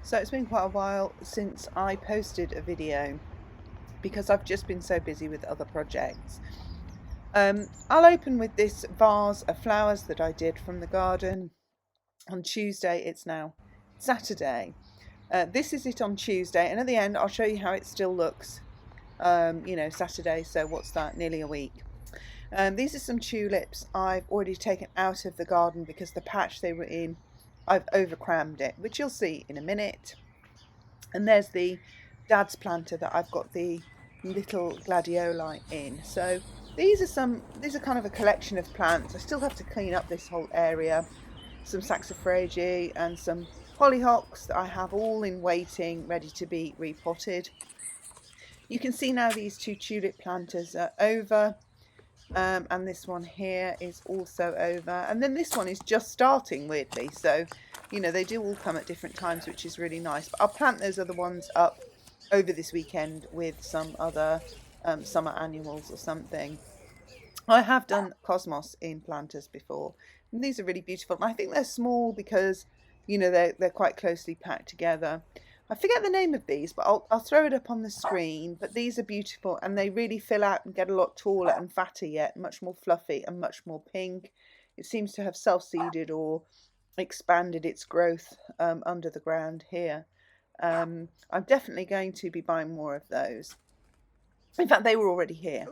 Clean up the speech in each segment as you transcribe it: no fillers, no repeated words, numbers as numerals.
So it's been quite a while since I posted a video because I've just been so busy with other projects. I'll open with this vase of flowers that I did from the garden on Tuesday. It's now Saturday. This is it on Tuesday, and at the end I'll show you how it still looks, Saturday, so what's that, nearly a week. These are some tulips I've already taken out of the garden because the patch they were in, I've overcrammed it, which you'll see in a minute. And there's the dad's planter that I've got the little gladioli in. So these are kind of a collection of plants. I still have to clean up this whole area. Some saxifrage and some hollyhocks that I have all in waiting, ready to be repotted. You can see now these two tulip planters are over. And this one here is also over, and then this one is just starting, weirdly. So they do all come at different times, which is really nice, but I'll plant those other ones up over this weekend with some other summer annuals or something. I have done cosmos in planters before, and these are really beautiful, and I think they're small because they're quite closely packed together. I forget the name of these, but I'll throw it up on the screen. But these are beautiful, and they really fill out and get a lot taller and fatter yet, much more fluffy and much more pink. It seems to have self-seeded or expanded its growth under the ground here. I'm definitely going to be buying more of those. In fact, they were already here.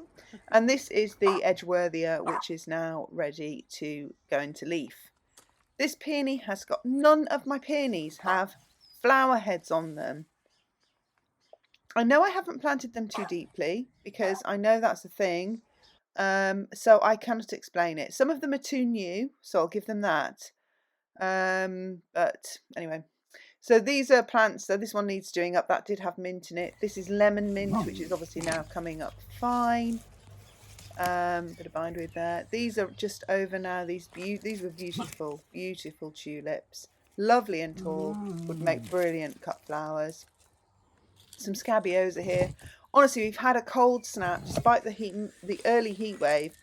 And this is the Edgeworthia, which is now ready to go into leaf. This peony has got, none of my peonies have flower heads on them. I know I haven't planted them too deeply because I know that's a thing, so I cannot explain it. Some of them are too new, so I'll give them that. But anyway, so these are plants. So this one needs doing up. That did have mint in it. This is lemon mint, which is obviously now coming up fine. Bit of bindweed there. These are just over now. These were beautiful, beautiful tulips. Lovely and tall, would make brilliant cut flowers. Some scabiosa here. Honestly, we've had a cold snap, despite the early heat wave.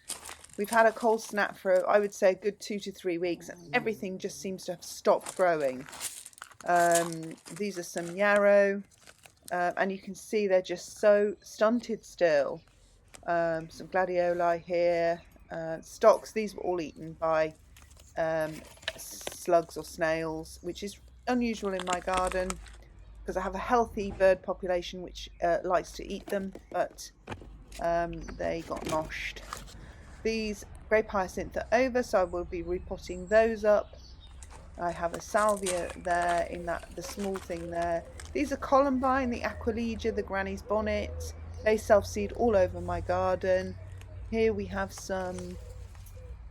We've had a cold snap for, I would say, a good 2 to 3 weeks, and everything just seems to have stopped growing. These are some yarrow, and you can see they're just so stunted still. Some gladioli here. Stocks, these were all eaten by slugs or snails, which is unusual in my garden because I have a healthy bird population which likes to eat them, but they got noshed. These grape hyacinth are over, so I will be repotting those up. I have a salvia there in the small thing there. These are columbine, the aquilegia, the granny's bonnet. They self-seed all over my garden. Here we have some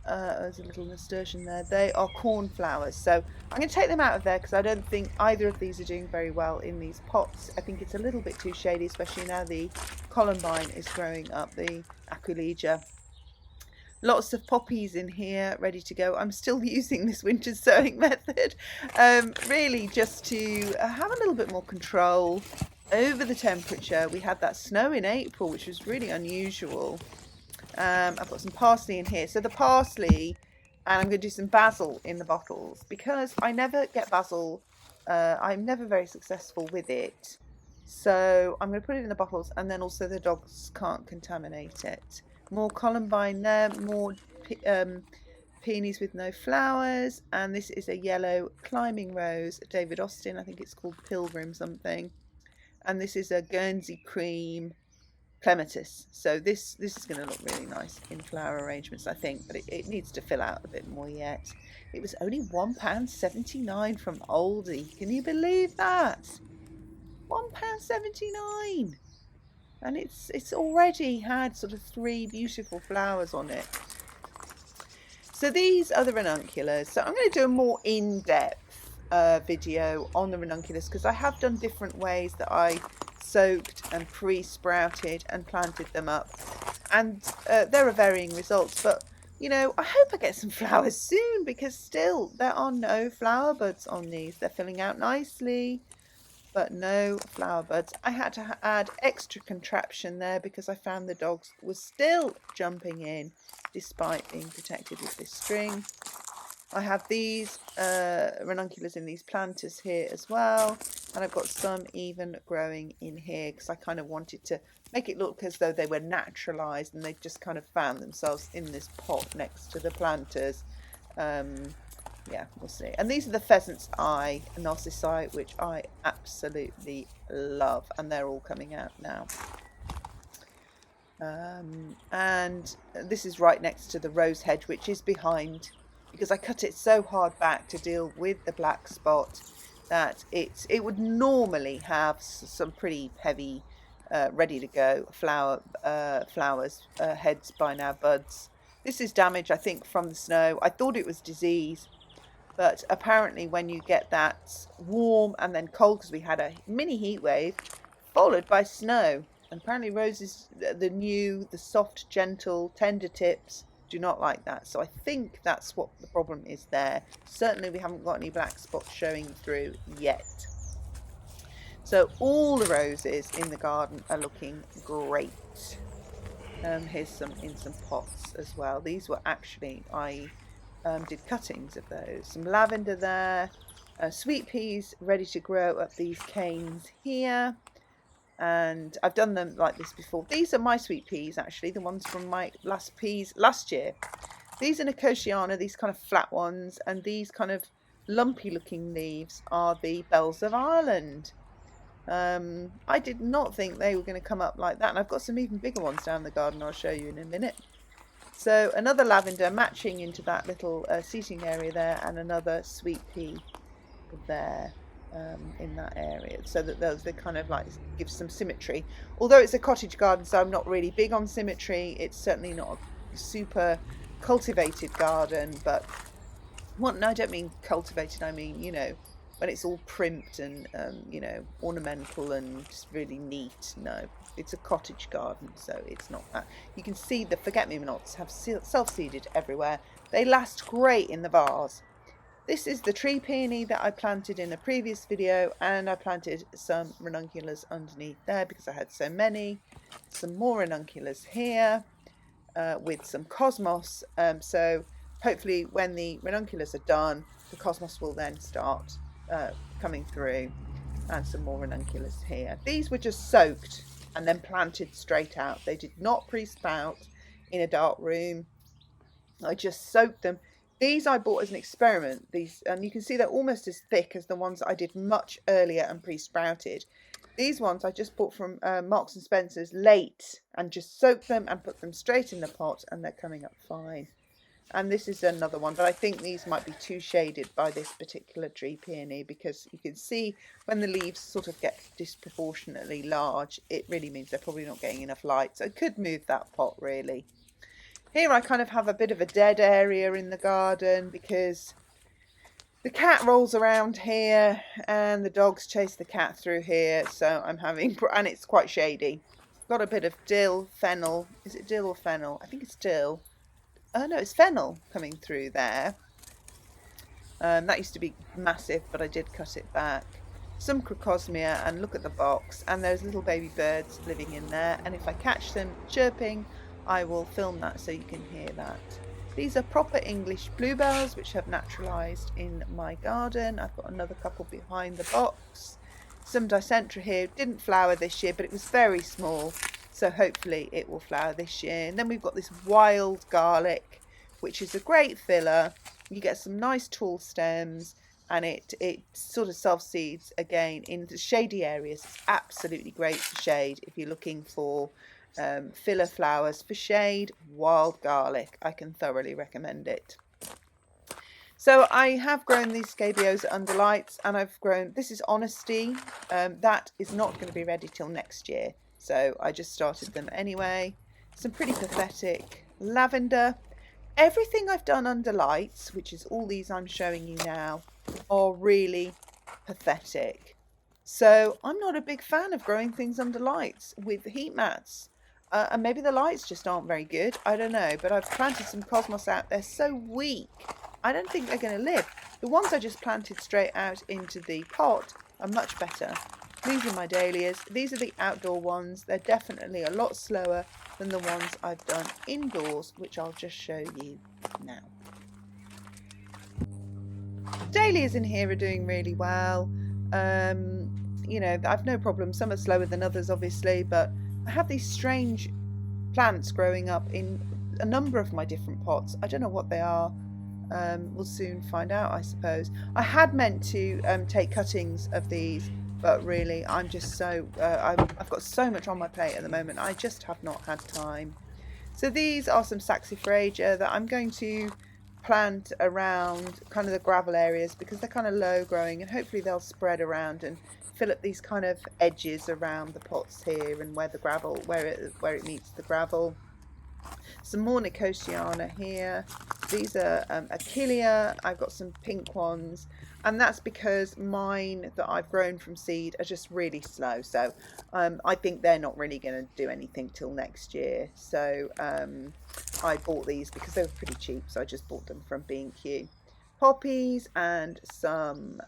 there's a little nasturtium there. They are cornflowers, so I'm going to take them out of there because I don't think either of these are doing very well in these pots. I think it's a little bit too shady, especially now the columbine is growing up, the aquilegia. Lots of poppies in here ready to go. I'm still using this winter sowing method, really just to have a little bit more control over the temperature. We had that snow in April, which was really unusual. I've got some parsley in here. So the parsley, and I'm going to do some basil in the bottles because I never get basil. I'm never very successful with it. So I'm going to put it in the bottles, and then also the dogs can't contaminate it. More columbine there, more peonies with no flowers, and this is a yellow climbing rose, David Austin, I think it's called Pilgrim something, and this is a Guernsey cream clematis. So this is going to look really nice in flower arrangements, I think, but it needs to fill out a bit more yet. It was only £1.79 from Aldi. Can you believe that? £1.79, and it's already had sort of 3 beautiful flowers on it. So these are the ranunculus. So I'm going to do a more in-depth video on the ranunculus because I have done different ways that I soaked and pre-sprouted and planted them up, and there are varying results, but I hope I get some flowers soon because still there are no flower buds on these. They're filling out nicely, but no flower buds. I had to add extra contraption there because I found the dogs were still jumping in despite being protected with this string. I have these ranunculus in these planters here as well, and I've got some even growing in here because I kind of wanted to make it look as though they were naturalized and they just kind of found themselves in this pot next to the planters. Yeah, we'll see. And these are the pheasant's eye narcissi, which I absolutely love, and they're all coming out now. And this is right next to the rose hedge, which is behind, because I cut it so hard back to deal with the black spot that it would normally have some pretty heavy ready to go flowers, heads by now, buds. This is damage, I think, from the snow. I thought it was disease, but apparently when you get that warm and then cold, because we had a mini heat wave followed by snow, and apparently roses, the soft, gentle, tender tips do not like that. So I think that's what the problem is there. Certainly we haven't got any black spots showing through yet. So all the roses in the garden are looking great. Here's some in some pots as well. These were actually, I did cuttings of those. Some lavender there. Sweet peas ready to grow up these canes here. And I've done them like this before. These are my sweet peas, actually, the ones from my peas last year. These are Nicotiana, these kind of flat ones, and these kind of lumpy looking leaves are the bells of Ireland. I did not think they were going to come up like that, and I've got some even bigger ones down the garden I'll show you in a minute. So another lavender matching into that little seating area there, and another sweet pea there. In that area, so that they kind of like give some symmetry. Although it's a cottage garden, so I'm not really big on symmetry. It's certainly not a super cultivated garden, but no, I don't mean cultivated. I mean, you know, when it's all primped and you know, ornamental and just really neat. No, it's a cottage garden, so it's not that. You can see the forget-me-nots have self-seeded everywhere. They last great in the vase. This is the tree peony that I planted in a previous video, and I planted some ranunculus underneath there because I had so many. Some more ranunculus here with some cosmos. So hopefully when the ranunculus are done, the cosmos will then start coming through, and some more ranunculus here. These were just soaked and then planted straight out. They did not pre-sprout in a dark room. I just soaked them. These I bought as an experiment. These, and you can see they're almost as thick as the ones that I did much earlier and pre-sprouted. These ones I just bought from Marks and Spencer's late and just soaked them and put them straight in the pot, and they're coming up fine. And this is another one, but I think these might be too shaded by this particular tree peony, because you can see when the leaves sort of get disproportionately large, it really means they're probably not getting enough light. So I could move that pot really. Here I kind of have a bit of a dead area in the garden because the cat rolls around here and the dogs chase the cat through here. So I'm having, and it's quite shady. Got a bit of dill, fennel. Is it dill or fennel? I think it's dill. Oh no, it's fennel coming through there. That used to be massive, but I did cut it back. Some crocosmia, and look at the box. And there's little baby birds living in there. And if I catch them chirping, I will film that so you can hear that. These are proper English bluebells which have naturalised in my garden. I've got another couple behind the box. Some dicentra here. Didn't flower this year, but it was very small, so hopefully it will flower this year. And then we've got this wild garlic, which is a great filler. You get some nice tall stems, and it sort of self-seeds again in the shady areas. It's absolutely great for shade if you're looking for filler flowers for shade. Wild garlic, I can thoroughly recommend it. So I have grown these scabious under lights, and I've grown, this is Honesty, that is not going to be ready till next year, so I just started them anyway. Some pretty pathetic lavender. Everything I've done under lights, which is all these I'm showing you now, are really pathetic. So I'm not a big fan of growing things under lights with heat mats. And maybe the lights just aren't very good. I don't know. But I've planted some cosmos out. They're so weak. I don't think they're going to live. The ones I just planted straight out into the pot are much better. These are my dahlias. These are the outdoor ones. They're definitely a lot slower than the ones I've done indoors, which I'll just show you now. Dahlias in here are doing really well. You know, I've no problem. Some are slower than others, obviously, but I have these strange plants growing up in a number of my different pots. I don't know what they are. We'll soon find out, I suppose. I had meant to take cuttings of these, but really I'm just so I've got so much on my plate at the moment. I just have not had time. So these are some saxifraga that I'm going to plant around kind of the gravel areas because they're kind of low growing, and hopefully they'll spread around and fill up these kind of edges around the pots here and where the gravel, where it meets the gravel. Some more Nicotiana here. These are Achillea. I've got some pink ones, and that's because mine that I've grown from seed are just really slow. So I think they're not really going to do anything till next year. So I bought these because they were pretty cheap. So I just bought them from B&Q. Poppies and some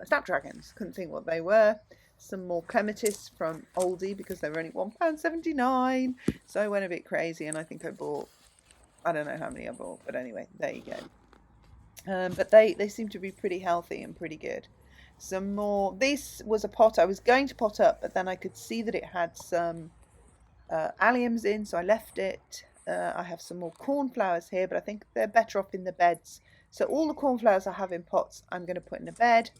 snapdragons. Couldn't think what they were. Some more clematis from Aldi because they were only £1.79. So I went a bit crazy and I think I bought, I don't know how many I bought, but anyway, there you go. But they seem to be pretty healthy and pretty good. Some more. This was a pot I was going to pot up, but then I could see that it had some alliums in, so I left it. I have some more cornflowers here, but I think they're better off in the beds. So all the cornflowers I have in pots, I'm going to put in a bed.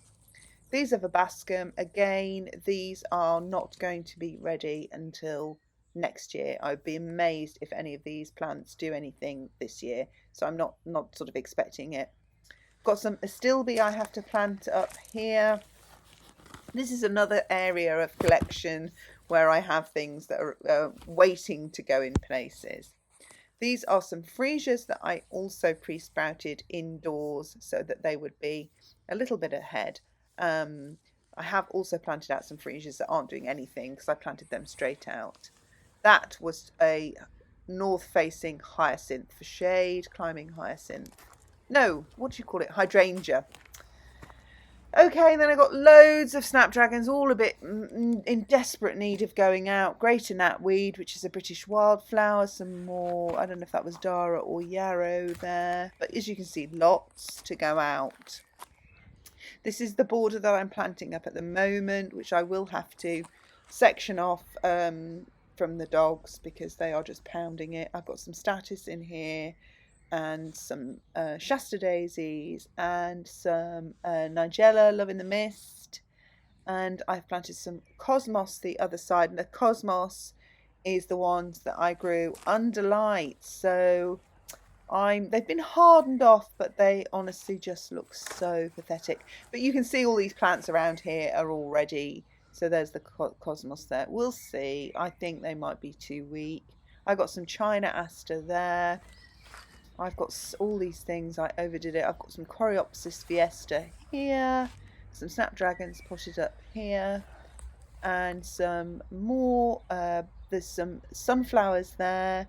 These are verbascum. Again, these are not going to be ready until next year. I'd be amazed if any of these plants do anything this year. So I'm not sort of expecting it. Got some astilbe I have to plant up here. This is another area of collection where I have things that are waiting to go in places. These are some freesias that I also pre-sprouted indoors so that they would be a little bit ahead. I have also planted out some freesias that aren't doing anything because I planted them straight out. That was a north-facing hyacinth for shade, climbing hyacinth. No, what do you call it? Hydrangea. Okay, then I got loads of snapdragons, all a bit in desperate need of going out. Greater knapweed, which is a British wildflower. Some more, I don't know if that was Dara or yarrow there. But as you can see, lots to go out. This is the border that I'm planting up at the moment, which I will have to section off from the dogs because they are just pounding it. I've got some statice in here and some Shasta daisies and some Nigella, Love in the Mist. And I've planted some cosmos the other side. And the cosmos is the ones that I grew under light. So they've been hardened off, but they honestly just look so pathetic. But you can see all these plants around here are all ready. So there's the cosmos there. We'll see. I think they might be too weak. I got some China aster there. I've got all these things. I overdid it. I've got some Coreopsis fiesta here. Some snapdragons potted up here. And some more. There's some sunflowers there.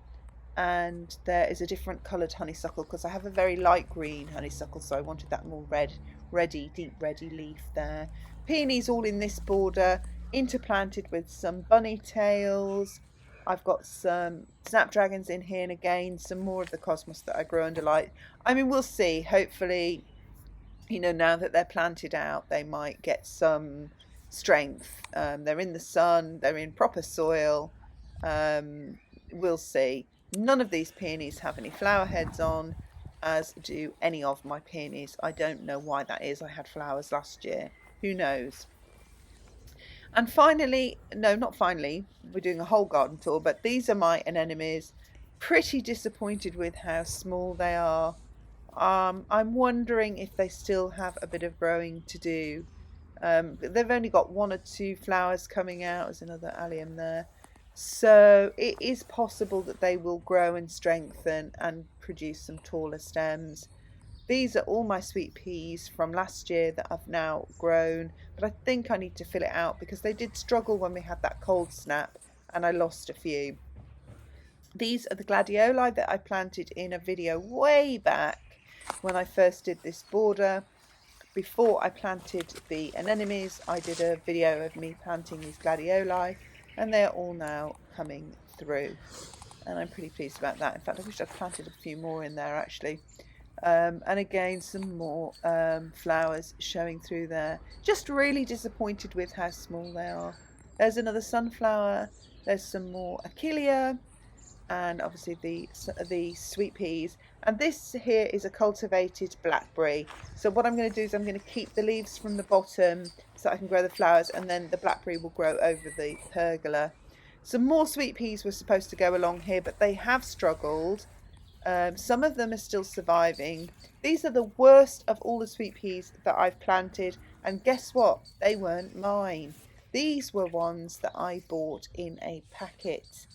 And there is a different coloured honeysuckle because I have a very light green honeysuckle, so I wanted that more reddy, deep reddy leaf there. Peonies all in this border, interplanted with some bunny tails. I've got some snapdragons in here, and again some more of the cosmos that I grew under light. I mean, we'll see. Hopefully, you know, now that they're planted out, they might get some strength. They're in the sun, they're in proper soil. We'll see. None of these peonies have any flower heads on, as do any of my peonies. I don't know why that is. I had flowers last year. Who knows? And finally, no, not finally, we're doing a whole garden tour, but these are my anemones. Pretty disappointed with how small they are. I'm wondering if they still have a bit of growing to do. They've only got 1 or 2 flowers coming out. There's another allium there. So it is possible that they will grow and strengthen and produce some taller stems. These are all my sweet peas from last year that I've now grown, but I think I need to fill it out because they did struggle when we had that cold snap and I lost a few. These are the gladioli that I planted in a video way back when I first did this border. Before I planted the anemones, I did a video of me planting these gladioli, and they're all now coming through. And I'm pretty pleased about that. In fact, I wish I'd planted a few more in there actually. And again, some more flowers showing through there. Just really disappointed with how small they are. There's another sunflower. There's some more achillea, and obviously the sweet peas. And this here is a cultivated blackberry. So what I'm going to do is I'm going to keep the leaves from the bottom so I can grow the flowers, and then the blackberry will grow over the pergola. Some more sweet peas were supposed to go along here, but they have struggled. Some of them are still surviving. These are the worst of all the sweet peas that I've planted, and guess what? They weren't mine. These were ones that I bought in a packet.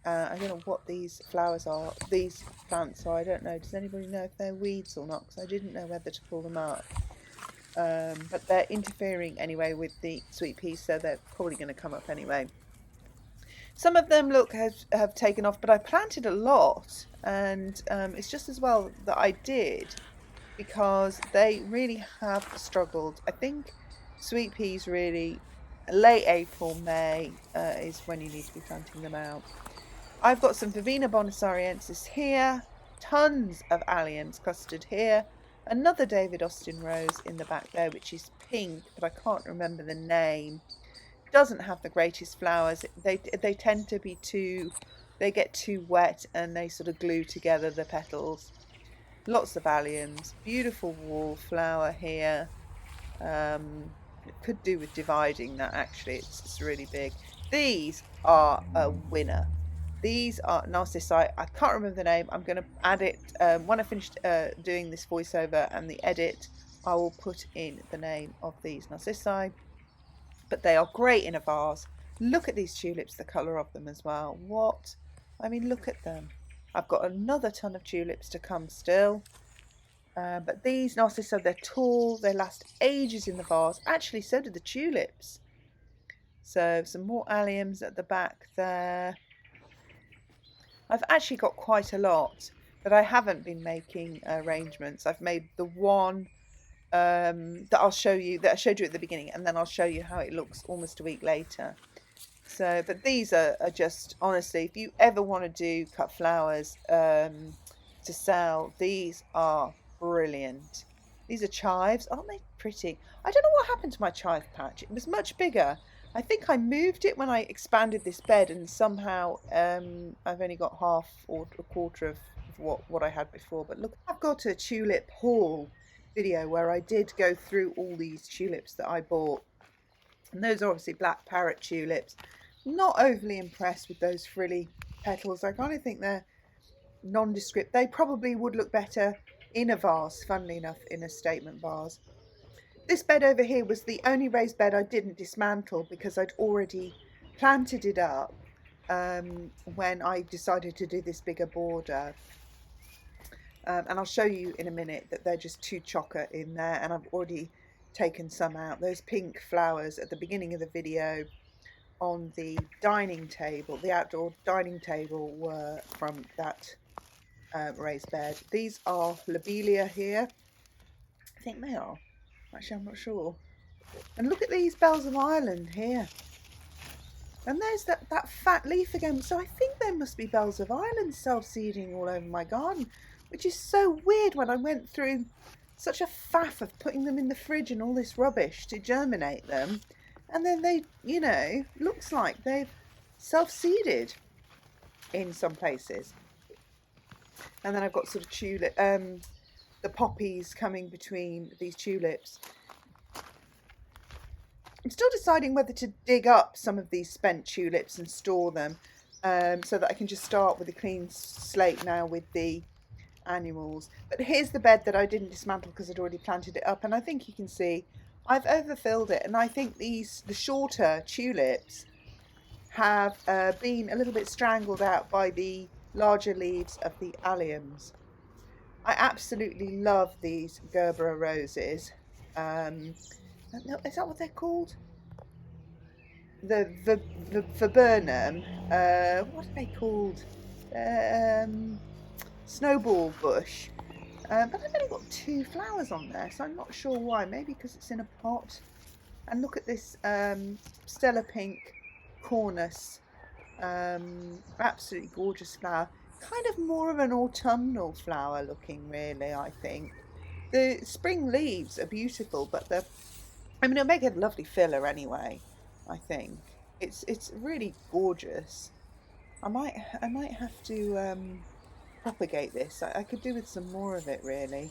I don't know what these flowers are, these plants are, I don't know. Does anybody know if they're weeds or not? Because I didn't know whether to pull them up. But they're interfering anyway with the sweet peas, so they're probably going to come up anyway. Some of them, look, have taken off, but I planted a lot, and it's just as well that I did, because they really have struggled. I think sweet peas really, late April, May is when you need to be planting them out. I've got some Verbena bonacariensis here, tons of alliums clustered here, another David Austin rose in the back there, which is pink, but I can't remember the name. Doesn't have the greatest flowers. They tend to be they get too wet and they sort of glue together the petals. Lots of alliums, beautiful wallflower here. It could do with dividing that, actually. It's really big. These are a winner. These are narcissi. I can't remember the name. I'm going to add it when I finish doing this voiceover and the edit. I will put in the name of these narcissi. But they are great in a vase. Look at these tulips, the colour of them as well. What? I mean, look at them. I've got another ton of tulips to come still. But these narcissi, they're tall. They last ages in the vase. Actually, so do the tulips. So some more alliums at the back there. I've actually got quite a lot, but I haven't been making arrangements. I've made the one that I'll show you, that I showed you at the beginning, and then I'll show you how it looks almost a week later. So, but these are just, honestly, if you ever want to do cut flowers to sell, these are brilliant. These are chives. Aren't they pretty? I don't know what happened to my chive patch. It was much bigger. I think I moved it when I expanded this bed, and somehow I've only got half or a quarter of what I had before. But look, I've got a tulip haul video where I did go through all these tulips that I bought, and those are obviously black parrot tulips. Not overly impressed with those frilly petals. I kind of think they're nondescript. They probably would look better in a vase, funnily enough, in a statement vase. This bed over here was the only raised bed I didn't dismantle because I'd already planted it up when I decided to do this bigger border. And I'll show you in a minute that they're just too chocker in there, and I've already taken some out. Those pink flowers at the beginning of the video on the dining table, the outdoor dining table, were from that raised bed. These are lobelia here. I think they are. Actually, I'm not sure. And look at these bells of Ireland here. And there's that fat leaf again. So I think there must be bells of Ireland self-seeding all over my garden, which is so weird when I went through such a faff of putting them in the fridge and all this rubbish to germinate them. And then they, you know, looks like they've self-seeded in some places. And then I've got sort of tulip, the poppies coming between these tulips. I'm still deciding whether to dig up some of these spent tulips and store them so that I can just start with a clean slate now with the annuals. But here's the bed that I didn't dismantle because I'd already planted it up, and I think you can see I've overfilled it, and I think the shorter tulips have been a little bit strangled out by the larger leaves of the alliums. I absolutely love these Gerbera roses. Is that what they're called? The viburnum. What are they called? Snowball bush. But I've only got 2 flowers on there, so I'm not sure why. Maybe because it's in a pot. And look at this stellar pink cornus. Absolutely gorgeous flower. kind of more of an autumnal flower looking, really, I think. The spring leaves are beautiful, but I mean, it'll make a lovely filler anyway, I think. It's really gorgeous. I might have to propagate this. I could do with some more of it, really.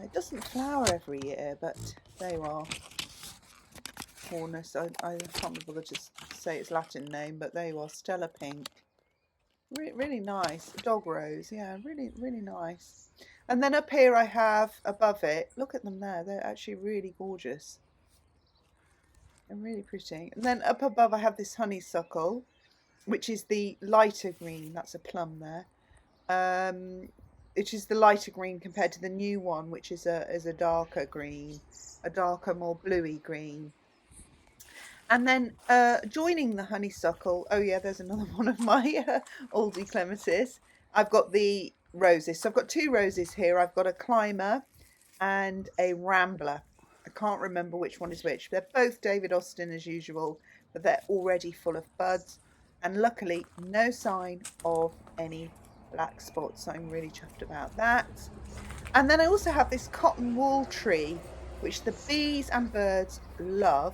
It doesn't flower every year, but there you are. Hornus, I can't remember to just say its Latin name, but there you are, Stella Pink. Really nice. Dog rose, yeah, really nice. And then up here I have above it, look at them there, they're actually really gorgeous and really pretty. And then up above I have this honeysuckle, which is the lighter green, that's a plum there. Which is the lighter green compared to the new one, which is a darker green, a darker, more bluey green. And then joining the honeysuckle, oh yeah, there's another one of my oldie clematis. I've got the roses. So I've got two roses here. I've got a climber and a rambler. I can't remember which one is which. They're both David Austin as usual, but they're already full of buds. And luckily, no sign of any black spots. So I'm really chuffed about that. And then I also have this cotton wool tree, which the bees and birds love.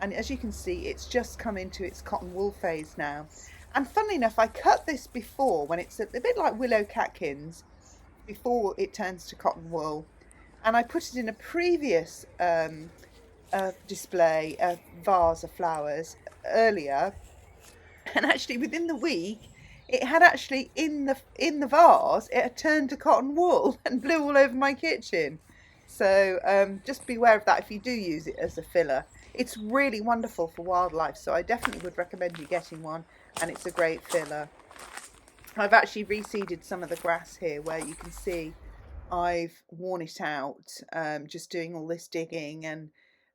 And as you can see, it's just come into its cotton wool phase now. And funnily enough, I cut this before, when it's a bit like willow catkins, before it turns to cotton wool. And I put it in a previous display, a vase of flowers earlier. And actually within the week, it had actually in the vase, it had turned to cotton wool and blew all over my kitchen. So just beware of that if you do use it as a filler. It's really wonderful for wildlife, so I definitely would recommend you getting one, and it's a great filler. I've actually reseeded some of the grass here where you can see I've worn it out, just doing all this digging and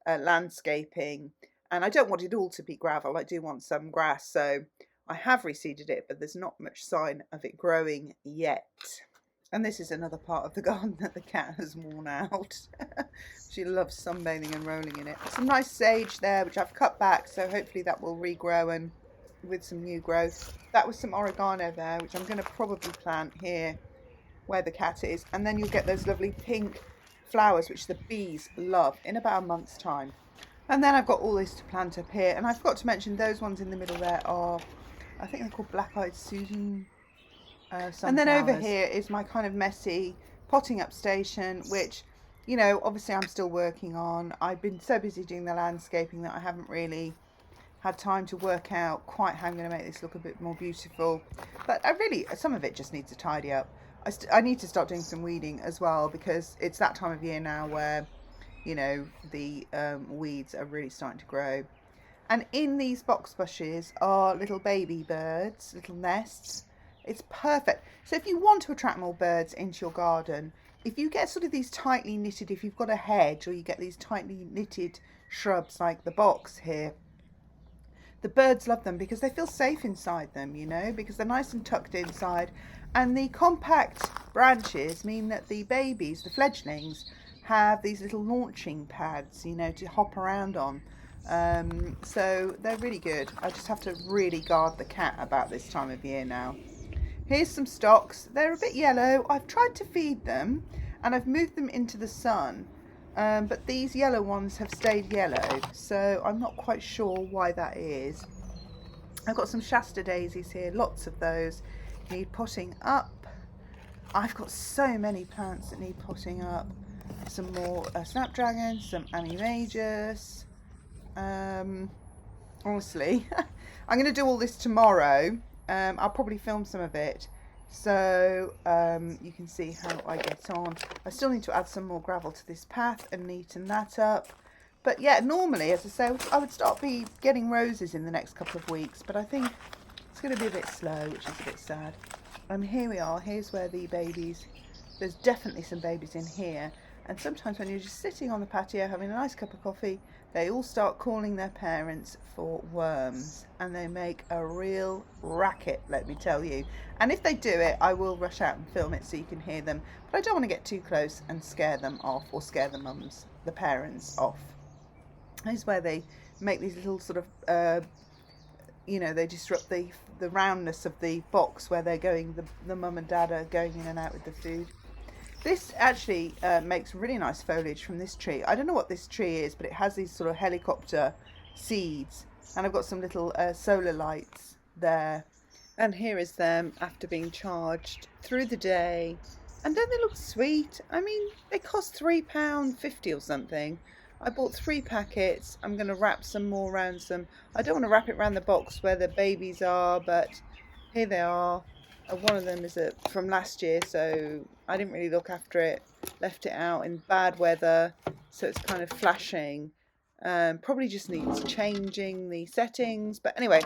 landscaping. And I don't want it all to be gravel, I do want some grass, so I have reseeded it, but there's not much sign of it growing yet. And this is another part of the garden that the cat has worn out. She loves sunbathing and rolling in it. Some nice sage there, which I've cut back, so hopefully that will regrow and with some new growth. That was some oregano there, which I'm going to probably plant here where the cat is. And then you'll get those lovely pink flowers, which the bees love, in about a month's time. And then I've got all this to plant up here. And I forgot to mention those ones in the middle there are, I think they're called Black-Eyed Susan. And then over here is my kind of messy potting up station, which, you know, obviously I'm still working on. I've been so busy doing the landscaping that I haven't really had time to work out quite how I'm going to make this look a bit more beautiful. But some of it just needs to tidy up. I need to start doing some weeding as well, because it's that time of year now where, you know, the weeds are really starting to grow. And in these box bushes are little baby birds, little nests. It's perfect. So if you want to attract more birds into your garden, if you get sort of these tightly knitted, if you've got a hedge or you get these tightly knitted shrubs like the box here, the birds love them because they feel safe inside them, you know, because they're nice and tucked inside. And the compact branches mean that the babies, the fledglings, have these little launching pads, you know, to hop around on. So they're really good. I just have to really guard the cat about this time of year now. Here's some stocks. They're a bit yellow. I've tried to feed them and I've moved them into the sun, but these yellow ones have stayed yellow, so I'm not quite sure why that is. I've got some Shasta daisies here, lots of those need potting up. I've got so many plants that need potting up. Some more snapdragons, some anemones. Honestly, I'm going to do all this tomorrow. I'll probably film some of it, so you can see how I get on. I still need to add some more gravel to this path and neaten that up. But yeah, normally, as I say, I would start getting roses in the next couple of weeks, but I think it's going to be a bit slow, which is a bit sad. Here we are. Here's where the babies, there's definitely some babies in here. And sometimes when you're just sitting on the patio having a nice cup of coffee, they all start calling their parents for worms, and they make a real racket, let me tell you. And if they do it, I will rush out and film it so you can hear them, but I don't want to get too close and scare them off, or scare the parents off. Here's where they make these little sort of you know, they disrupt the roundness of the box where they're going, the mum and dad are going in and out with the food. This actually makes really nice foliage from this tree. I don't know what this tree is, but it has these sort of helicopter seeds, and I've got some little solar lights there. And here is them after being charged through the day. And don't they look sweet? I mean, they cost £3.50 or something. I bought 3 packets. I'm going to wrap some more around some. I don't want to wrap it around the box where the babies are, but here they are. One of them is from last year, so I didn't really look after it. Left it out in bad weather, so it's kind of flashing. Probably just needs changing the settings. But anyway,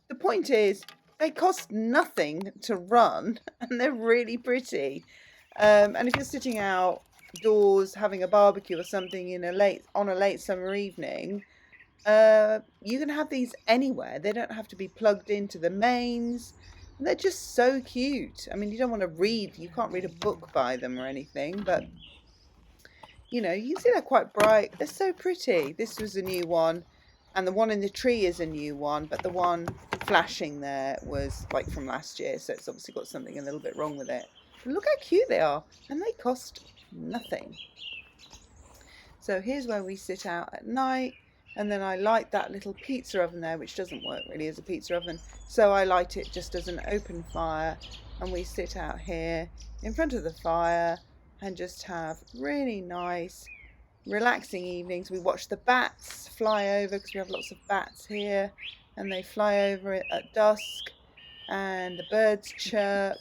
the point is, they cost nothing to run, and they're really pretty. And if you're sitting outdoors having a barbecue or something on a late summer evening, you can have these anywhere. They don't have to be plugged into the mains. And they're just so cute. I mean, you don't want to read. You can't read a book by them or anything, but you know, you can see they're quite bright. They're so pretty. This was a new one, and the one in the tree is a new one, but the one flashing there was like from last year, so it's obviously got something a little bit wrong with it. But look how cute they are, and they cost nothing. So here's where we sit out at night, and then I light that little pizza oven there, which doesn't work really as a pizza oven, so I light it just as an open fire, and we sit out here in front of the fire and just have really nice relaxing evenings. We watch the bats fly over, because we have lots of bats here, and they fly over it at dusk, and the birds chirp,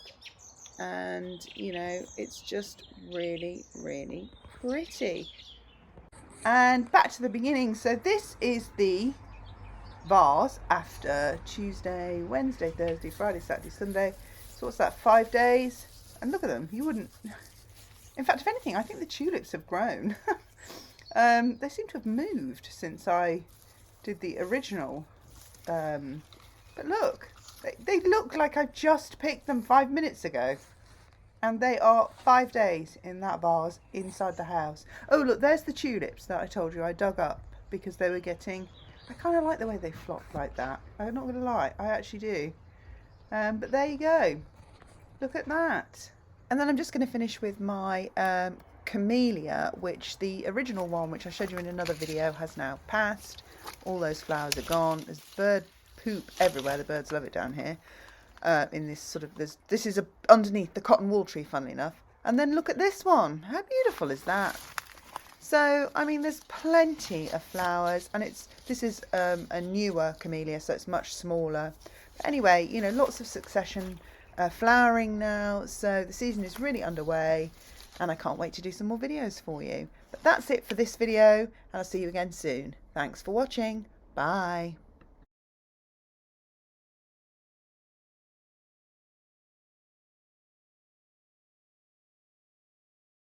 and you know, it's just really, really pretty. And back to the beginning. So this is the vase after Tuesday, Wednesday, Thursday, Friday, Saturday, Sunday. So what's that, 5 days? And look at them. You wouldn't, in fact, if anything, I think the tulips have grown. They seem to have moved since I did the original. But look, they look like I just picked them 5 minutes ago. And they are 5 days in that vase inside the house. Oh, look, there's the tulips that I told you I dug up because they were getting... I kind of like the way they flop like that. I'm not going to lie, I actually do. But there you go. Look at that. And then I'm just going to finish with my camellia, which the original one, which I showed you in another video, has now passed. All those flowers are gone. There's bird poop everywhere. The birds love it down here. In this sort of, this is underneath the cotton wool tree, funnily enough. And then look at this one. How beautiful is that? So, I mean, there's plenty of flowers, and this is a newer camellia, so it's much smaller. But anyway, you know, lots of succession flowering now, so the season is really underway, and I can't wait to do some more videos for you. But that's it for this video, and I'll see you again soon. Thanks for watching. Bye.